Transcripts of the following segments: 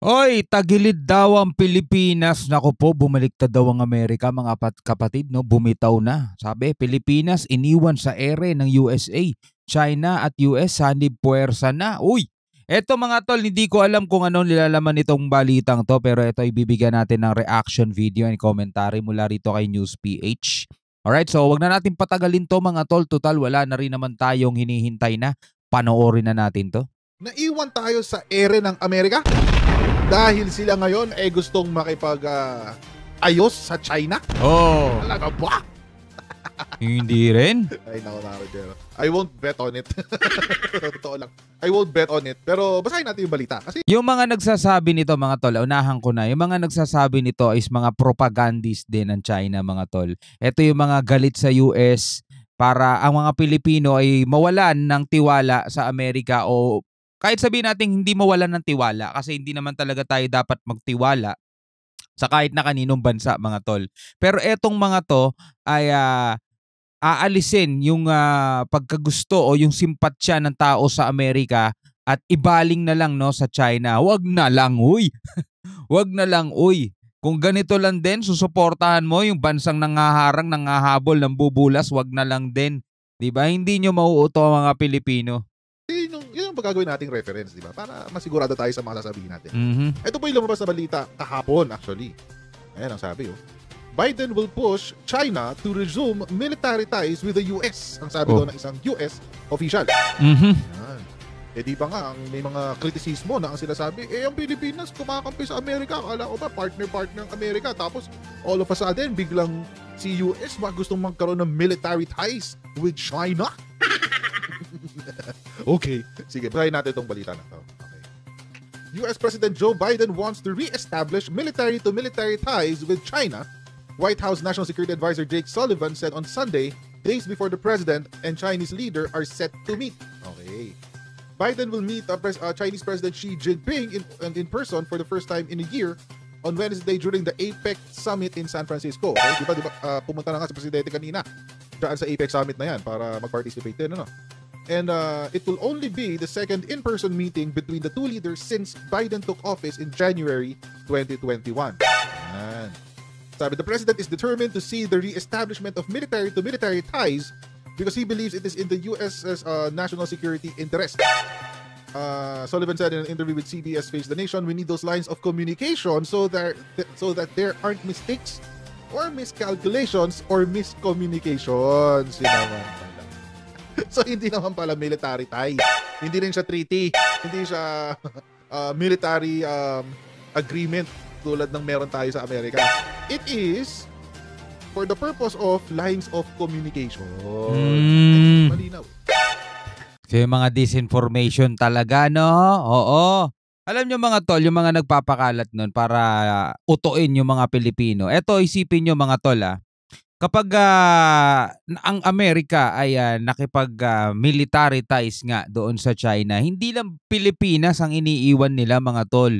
Oy, tagilid daw ang Pilipinas. Naku po, bumaliktad daw ang Amerika, mga kapatid, no? Bumitaw na. Sabi, Pilipinas iniwan sa ere ng USA. China at US sanib puwersa na. Uy, eto mga tol, hindi ko alam kung anong nilalaman nitong balitang to, pero ito ibibigyan natin ng reaction video and commentary mula rito kay News PH. Alright, so wag na natin patagalin to mga tol. Total, wala na rin naman tayong hinihintay na. Panoorin na natin to. Naiwan tayo sa ere ng Amerika dahil sila ngayon ay gustong makipag-ayos sa China. Oh, Talaga ba? hindi rin. Ay, naku, I won't bet on it. Totoo lang. I won't bet on it. Pero basahin natin yung balita. Kasi Yung mga nagsasabi nito mga tol, unahan ko na, yung mga nagsasabi nito is mga propagandist din ng China mga tol. Ito yung mga galit sa US para ang mga Pilipino ay mawalan ng tiwala sa Amerika o kahit sabihin natin hindi mawalan ng tiwala kasi hindi naman talaga tayo dapat magtiwala sa kahit na kaninong bansa mga tol. Pero etong mga to ay aalisin yung pagkagusto o yung simpatsya ng tao sa Amerika at ibaling na lang no sa China. Wag na lang, uy. Wag na lang, uy. Kung ganito lang din, susuportahan mo yung bansang nangaharang, nangahabol, nambubulas, wag na lang din. 'Di ba? Hindi nyo mauuto ang mga Pilipino. yun yung paggagawin nating reference, di ba? Para masigurado tayo sa mga sasabihin natin. Mhm. Ito po yung lumabas na balita kahapon, actually. Ayan ang sabi, oh. Biden will push China to resume military ties with the US. Ang sabi daw ng isang US official. Mhm. Yan. Eh di ba nga, may mga kritisismo na ang sinasabi, ang Pilipinas kumakampi sa Amerika. Akala ko ba, partner-partner ng Amerika. Tapos, all of a sudden, biglang si US gustong magkaroon ng military ties with China. Okay. Sige, basahin natin itong balita na to. Okay. US President Joe Biden wants to re-establish military-to-military ties with China. White House National Security Advisor Jake Sullivan said on Sunday, days before the president and Chinese leader are set to meet. Okay. Biden will meet Chinese President Xi Jinping in person for the first time in a year on Wednesday during the APEC Summit in San Francisco. Okay? Diba, pumunta na nga si Presidente kanina dyan sa APEC Summit na yan para mag-participate din. Ano? And it will only be the second in-person meeting between the two leaders since Biden took office in January 2021. Yan. Sabi, the president is determined to see the re-establishment of military-to-military ties because he believes it is in the U.S.'s national security interest. Sullivan said in an interview with CBS Face the Nation, we need those lines of communication so that there aren't mistakes or miscalculations or miscommunications. So, hindi naman pala military tie. Hindi rin siya treaty. Hindi siya military agreement tulad ng meron tayo sa Amerika. It is for the purpose of lines of communication. Malinaw. So yung mga disinformation talaga, no? Oo. Alam nyo mga tol, yung mga nagpapakalat nun para utuin yung mga Pilipino. Eto, isipin nyo mga tol, kapag ang Amerika ay nakipag-military ties nga doon sa China, hindi lang Pilipinas ang iniiwan nila mga tol.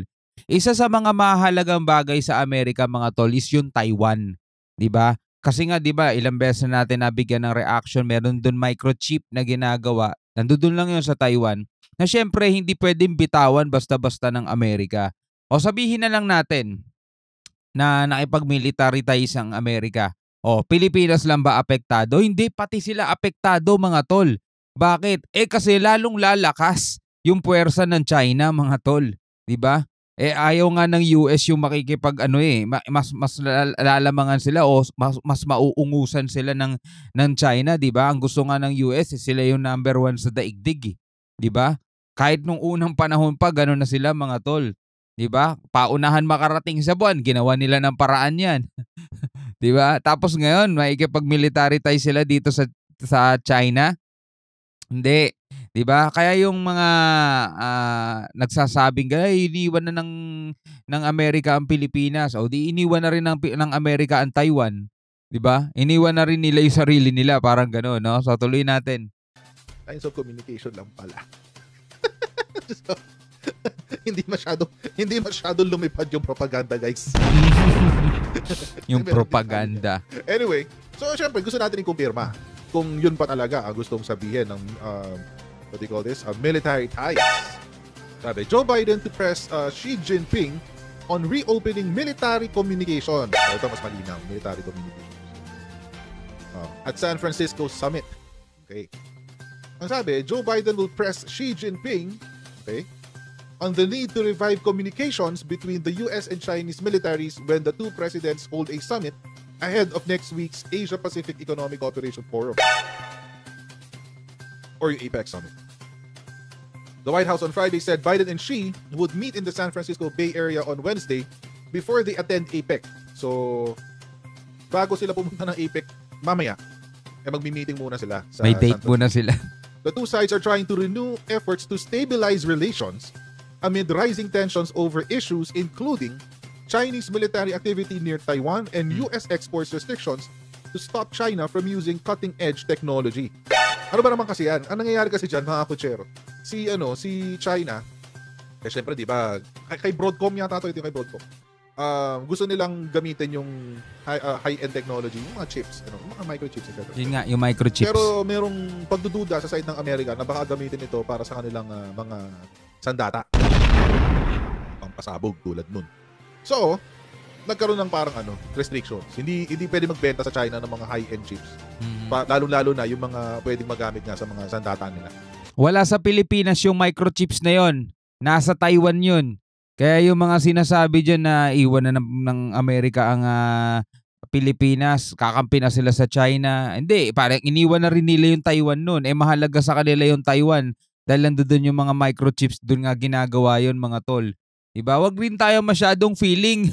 Isa sa mga mahalagang bagay sa Amerika mga tol is yung Taiwan. 'Di ba? Kasi nga 'di ba, ilang beses na natin nabigyan ng reaction, meron doon microchip na ginagawa. Nandoon lang 'yon sa Taiwan. Na syempre hindi pwedeng bitawan basta-basta ng Amerika. O sabihin na lang natin na nakipag-military ties ang Amerika. O, Pilipinas lang ba apektado? Hindi, pati sila apektado mga tol. Bakit? Kasi lalong lalakas yung puwersa ng China mga tol. 'Di ba? Ayaw nga ng US yung makikipag mas lalamangan sila o mas mauungusan sila ng China, 'di ba? Ang gusto nga ng US sila yung number 1 sa daigdig, 'di ba? Kahit nung unang panahon pa gano'n na sila mga tol, 'di ba? Paunahan makarating sa buwan, ginawa nila ng paraan 'yan. 'Di ba? Tapos ngayon, makikipag-military tie sila dito sa China. Hindi, 'di ba? Kaya yung mga nagsasabing iniwan na ng Amerika ang Pilipinas o di iniwan na rin ng Amerika ang Taiwan, 'di ba? Iniwan na rin nila yung sarili nila, parang gano'n, no? So tuloy natin. Lines of communication lang pala. So, hindi masyado lumipad yung propaganda, guys. Yung propaganda. Anyway, so syempre gusto natin i-kumpirma kung yun pa talaga ang gustong sabihin ng what do you call this? Military ties. Sabi, Joe Biden to press Xi Jinping on reopening military communication. Ito mas malinaw, military communication. At San Francisco Summit. Okay. Ang sabi, Joe Biden will press Xi Jinping, okay, on the need to revive communications between the US and Chinese militaries when the two presidents hold a summit ahead of next week's Asia-Pacific Economic Cooperation Forum. Or yung APEC Summit. The White House on Friday said Biden and Xi would meet in the San Francisco Bay Area on Wednesday before they attend APEC. So, bago sila pumunta ng APEC, mamaya, magmi-meeting muna sila. May date muna sila. The two sides are trying to renew efforts to stabilize relations amid rising tensions over issues including Chinese military activity near Taiwan and US exports restrictions to stop China from using cutting-edge technology. Ano ba naman kasi yan? Ang nangyayari kasi dyan, mga kutsero, si China, kasi syempre, di ba, kay Broadcom yata ito, kay Broadcom. Gusto nilang gamitin yung high-end technology, yung mga chips, mga microchips, etc. Yun nga, yung microchips. Pero merong pagdududa sa side ng Amerika na baka gamitin ito para sa kanilang mga sandata. Pampasabog tulad nun. So, nagkaroon ng parang restrictions. Hindi pwede magbenta sa China ng mga high-end chips. Lalo-lalo na yung mga pwedeng magamit nga sa mga sandata nila. Wala sa Pilipinas yung microchips na yon. Nasa Taiwan yun. Kaya yung mga sinasabi dyan na iwan na ng Amerika ang Pilipinas, kakampi na sila sa China. Hindi, parang iniwan na rin nila yung Taiwan nun. Mahalaga sa kanila yung Taiwan. Dahil nandun yung mga microchips, dun nga ginagawa yun, mga tol. Diba? Wag rin tayo masyadong feeling.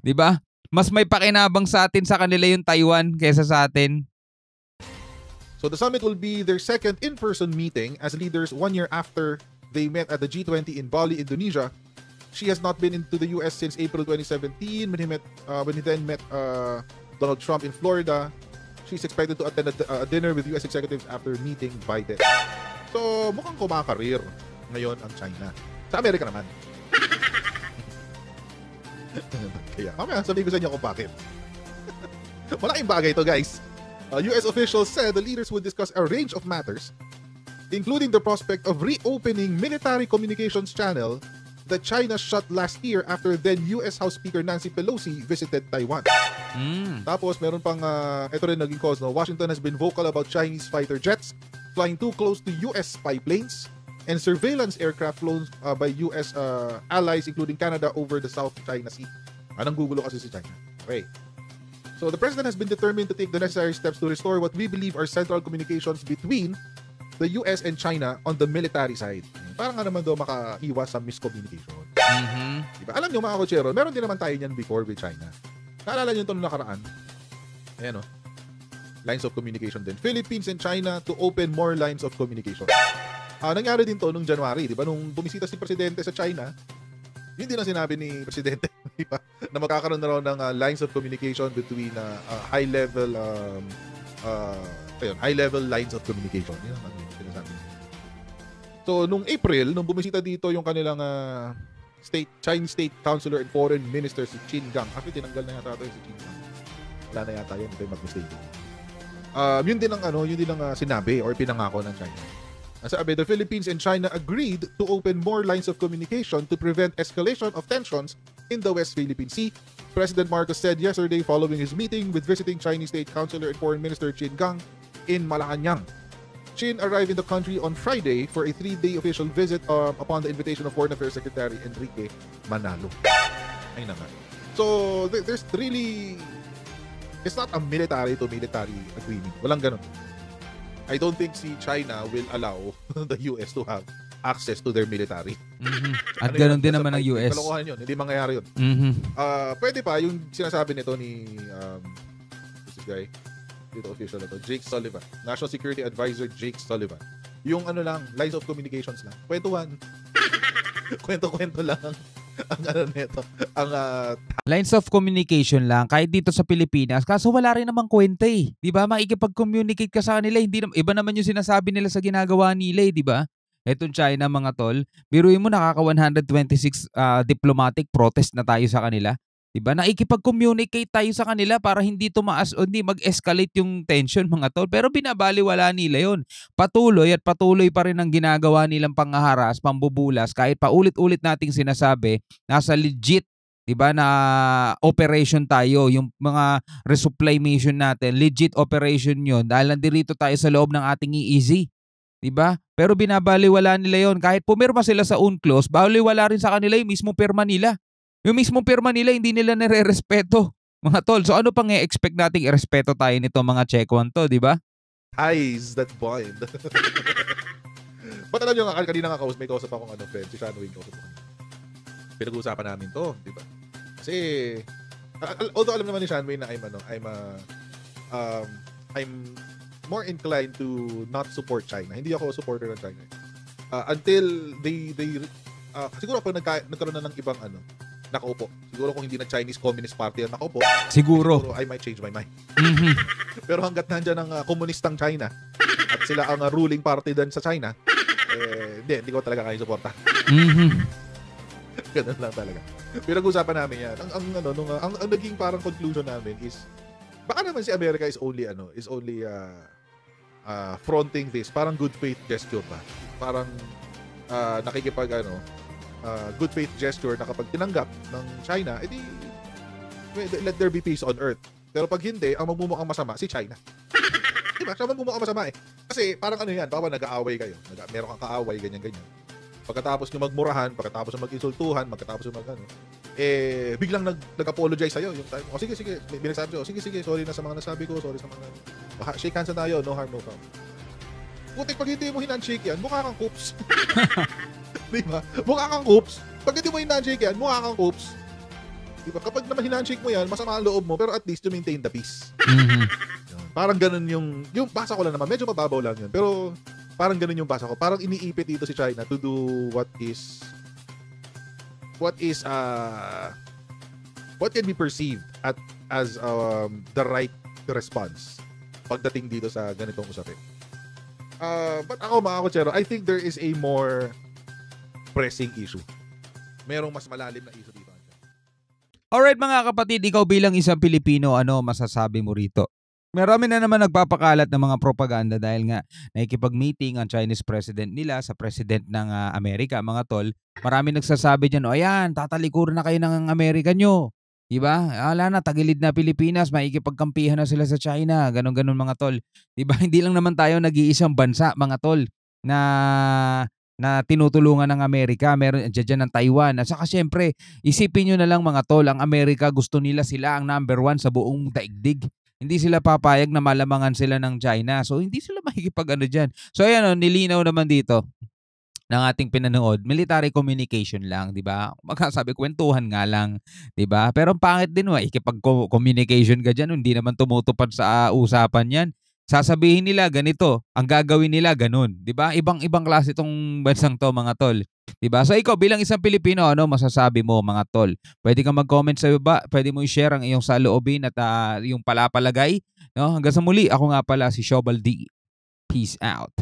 Diba? Mas may pakinabang sa atin sa kanila yung Taiwan kaysa sa atin. So the summit will be their second in-person meeting as leaders 1 year after they met at the G20 in Bali, Indonesia. She has not been into the US since April 2017 when he then met Donald Trump in Florida. She's expected to attend a dinner with US executives after meeting Biden. So mukhang kumakarir ngayon ang China. Sa Amerika naman. Kaya, sabihin ko sa inyo kung bakit. Malaking bagay ito, guys. US officials said the leaders would discuss a range of matters, including the prospect of reopening military communications channel that China shut last year after then US House Speaker Nancy Pelosi visited Taiwan. Tapos, meron pang, ito rin naging cause, Washington has been vocal about Chinese fighter jets flying too close to US spy planes and surveillance aircraft flown by US allies including Canada over the South China Sea. Anong gugulo kasi si China. Okay. So the president has been determined to take the necessary steps to restore what we believe are central communications between the US and China on the military side. Parang nga naman daw makaiwas sa miscommunication. Diba? Alam nyo mga kotsero, meron din naman tayo niyan before with China. Naalala nyo ito nung nakaraan? Ayan lines of communication din. Philippines and China to open more lines of communication. Nangyari din to nung January, di ba? Nung bumisita si Presidente sa China, yun din ang sinabi ni Presidente, di ba? Na magkakaroon na raw ng lines of communication between high-level lines of communication. Yun ang sinasabi. So, nung April, nung bumisita dito yung kanilang Chinese State Councilor and Foreign Minister si Qin Gang. Actually, tinanggal na yata ito si Qin Gang. Wala na yata yan, hindi mag-mistake. Yun din ang sinabi or pinangako ng China. Sabi, the Philippines and China agreed to open more lines of communication to prevent escalation of tensions in the West Philippine Sea. President Marcos said yesterday following his meeting with visiting Chinese State Councilor and Foreign Minister Qin Gang in Malacanang. Qin arrived in the country on Friday for a 3-day official visit upon the invitation of Foreign Affairs Secretary Enrique Manalo. Ay naman. So, there's really... It's not a military-to-military agreement. Walang ganun. I don't think si China will allow the US to have access to their military. At ganun din naman ng US. Kalokohan yun. Hindi mangyayari yun. Pwede pa, yung sinasabi nito ni this guy, dito official na to, Jake Sullivan. National Security Advisor Jake Sullivan. Yung lines of communications lang. Kwentuhan. Kwento-kwento lang. Lines of communication lang kahit dito sa Pilipinas, kaso wala rin namang kwenta eh. 'Di ba? Makikipag-communicate ka sa kanila, hindi iba naman yung sinasabi nila sa ginagawa nila, 'di ba? Etong China mga tol, biruin mo nakaka 126 diplomatic protest na tayo sa kanila. 'Di ba? Nakikipag-communicate tayo sa kanila para hindi tumaas o hindi mag-escalate yung tension mga tol. Pero binabalewala nila 'yon. Patuloy at patuloy pa rin ang ginagawa nilang panghaharas, pambubulas kahit paulit-ulit nating sinasabi, nasa legit 'di ba na operation tayo. Yung mga resupply mission natin, legit operation 'yon dahil nandirito tayo sa loob ng ating EEZ. 'Di ba? Pero binabalewala nila 'yon. Kahit pumirma sila sa UNCLOS, balewala rin sa kanila yung mismong pirma nila. Yung mismong pirma nila hindi nila nirerespeto, mga tol. So ano pang i-expect nating irespeto tayo nito mga Chekwan to, 'di ba? Ties that bond. But alam nyo nga, kanina nga may kausap akong friend, si Shanway, kausap ko. Pinag-uusapan namin to, di ba? Kasi, although alam naman ni Shanway na I'm more inclined to not support China. Hindi ako supporter ng China. Until they siguro pag nagkaroon na ng ibang nakaupo. Siguro kung hindi na Chinese Communist Party ang nakaupo, Siguro I might change my mind. Mhm. Pero hanggat nandiyan ang komunistang China at sila ang ruling party din sa China, hindi ko talaga kaya suporta. Mhm. Ganun lang talaga. Pinag-usapan namin yan. Ang naging parang conclusion namin is baka naman si America is only fronting this parang good faith gesture ba? Parang good faith gesture na kapag tinanggap ng China, edi let there be peace on earth. Pero pag hindi, ang magmumukhang masama si China. Diba? Siya magmumukhang masama eh. Kasi parang yan, baka nag-aaway kayo. Meron kang kaaway, ganyan-ganyan. Pagkatapos nyo magmurahan, pagkatapos nyo mag-insultuhan, pagkatapos nyo biglang nag-apologize sa'yo. Yung time, sige, binagsabi sa'yo, sige, sorry na sa mga nasabi ko, sorry sa mga, shake hands na tayo, no harm, no foul. Putik, pag hindi mo hinandshake yan, mukha kang coops. Diba? Mukha kang coops. Pag hindi mo hinandshake yan, mukha kang coops. Diba? Kapag naman hinandshake mo yan, masama ang loob mo, pero at least you maintain the peace. Mhm. Parang ganun yung basa ko lang naman, medyo mababaw lang yun, pero parang ganun yung basa ko. Parang iniipit dito si China to do what can be perceived as the right response pagdating dito sa ganitong usapin. But ako mga kutsero, I think there is a more pressing issue. Merong mas malalim na issue dito. Alright mga kapatid, ikaw bilang isang Pilipino, ano masasabi mo rito? Marami na naman nagpapakalat ng mga propaganda dahil nga nakikipag-meeting ang Chinese president nila sa president ng Amerika, mga tol. Marami nagsasabi dyan, ayan, tatalikuran na kayo ng Amerika nyo. Diba? Ala na, tagilid na Pilipinas, maikipagkampihan na sila sa China. Ganon-ganon mga tol. Diba? Hindi lang naman tayo nag-iisang bansa, mga tol, na tinutulungan ng Amerika. Meron dyan ng Taiwan. At saka syempre, isipin nyo na lang mga tol, ang Amerika gusto nila sila ang number 1 sa buong daigdig. Hindi sila papayag na malamangan sila ng China. So, hindi sila makikipag dyan. So, ayan nilinaw naman dito ng ating pinanood, military communication lang, di ba? Magkasabi, kwentuhan nga lang, di ba? Pero ang pangit din, ikipag-communication ka dyan, hindi naman tumutupad sa usapan yan. Sasabihin nila ganito, ang gagawin nila ganun, 'di ba? Ibang klase itong bansang to, mga tol. 'Di ba? So ikaw bilang isang Pilipino, ano masasabi mo, mga tol? Pwede kang mag-comment sa baba, pwede mo i-share ang iyong saloobin at yung palapalagay, no? Hanggang sa muli, ako nga pala si Shobal D. Peace out.